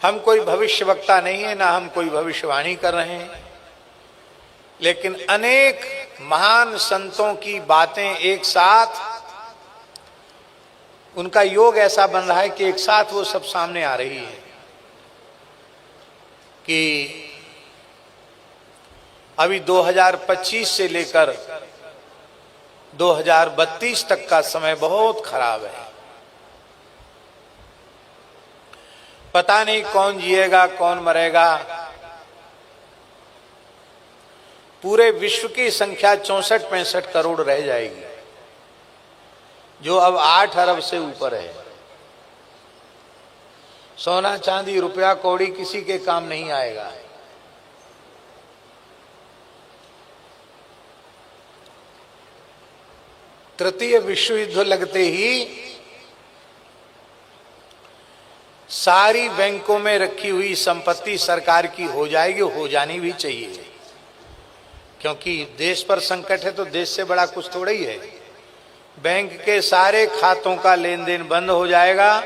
हम कोई भविष्यवक्ता नहीं है, ना हम कोई भविष्यवाणी कर रहे हैं, लेकिन अनेक महान संतों की बातें एक साथ, उनका योग ऐसा बन रहा है कि एक साथ वो सब सामने आ रही है कि अभी 2025 से लेकर 2032 तक का समय बहुत खराब है। पता नहीं कौन जिएगा कौन मरेगा। पूरे विश्व की संख्या 64-65 करोड़ रह जाएगी, जो अब 8 अरब से ऊपर है। सोना चांदी रुपया कौड़ी किसी के काम नहीं आएगा। तृतीय विश्व युद्ध लगते ही सारी बैंकों में रखी हुई संपत्ति सरकार की हो जाएगी, हो जानी भी चाहिए, क्योंकि देश पर संकट है तो देश से बड़ा कुछ थोड़ा ही है। बैंक के सारे खातों का लेन देन बंद हो जाएगा,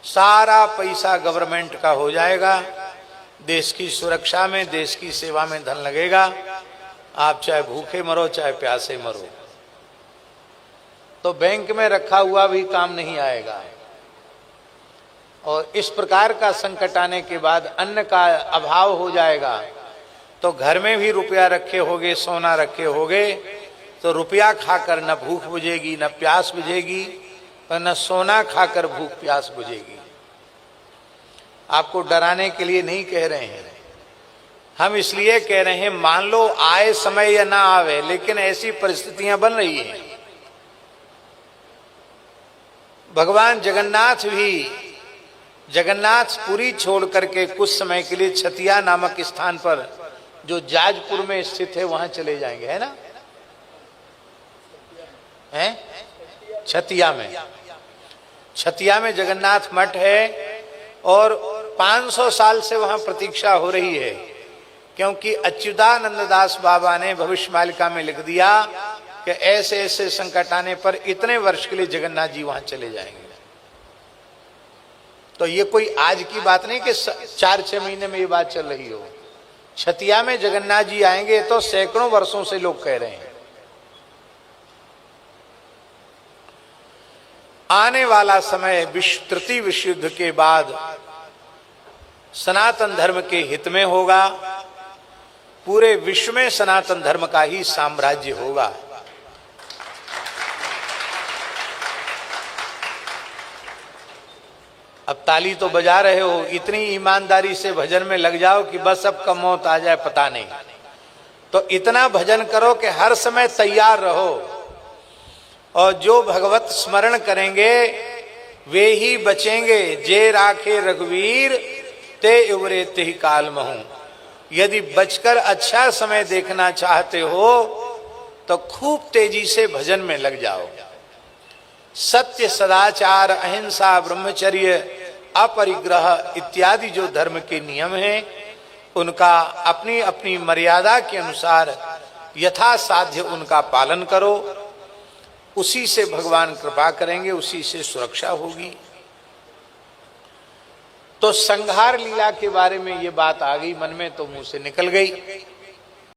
सारा पैसा गवर्नमेंट का हो जाएगा, देश की सुरक्षा में, देश की सेवा में धन लगेगा। आप चाहे भूखे मरो चाहे प्यासे मरो, तो बैंक में रखा हुआ भी काम नहीं आएगा। और इस प्रकार का संकट आने के बाद अन्न का अभाव हो जाएगा, तो घर में भी रुपया रखे होगे, सोना रखे होगे, तो रुपया खाकर न भूख बुझेगी न प्यास बुझेगी, और न सोना खाकर भूख प्यास बुझेगी। आपको डराने के लिए नहीं कह रहे हैं, हम इसलिए कह रहे हैं मान लो आए समय या ना आवे, लेकिन ऐसी परिस्थितियां बन रही हैं। भगवान जगन्नाथपुरी छोड़ करके कुछ समय के लिए छतिया नामक स्थान पर, जो जाजपुर में स्थित है, वहां चले जाएंगे, है ना? हैं? छतिया में जगन्नाथ मठ है और 500 साल से वहां प्रतीक्षा हो रही है, क्योंकि अच्युतानंद दास बाबा ने भविष्यमालिका में लिख दिया कि ऐसे ऐसे संकट आने पर इतने वर्ष के लिए जगन्नाथ जी वहां चले जाएंगे। तो ये कोई आज की बात नहीं कि 4-6 महीने में ये बात चल रही हो। छतिया में जगन्नाथ जी आएंगे तो सैकड़ों वर्षों से लोग कह रहे हैं। आने वाला समय तृतीय विश्व युद्ध के बाद सनातन धर्म के हित में होगा, पूरे विश्व में सनातन धर्म का ही साम्राज्य होगा। अब ताली तो बजा रहे हो, इतनी ईमानदारी से भजन में लग जाओ कि बस अब कब मौत आ जाए पता नहीं। तो इतना भजन करो कि हर समय तैयार रहो, और जो भगवत स्मरण करेंगे वे ही बचेंगे। जे राखे रघुवीर ते उबरे ते काल महू। यदि बचकर अच्छा समय देखना चाहते हो तो खूब तेजी से भजन में लग जाओ। सत्य, सदाचार, अहिंसा, ब्रह्मचर्य, अपरिग्रह इत्यादि जो धर्म के नियम हैं, उनका अपनी अपनी मर्यादा के अनुसार यथासाध्य उनका पालन करो। उसी से भगवान कृपा करेंगे, उसी से सुरक्षा होगी। तो संहार लीला के बारे में ये बात आ गई मन में, तो मुंह से निकल गई।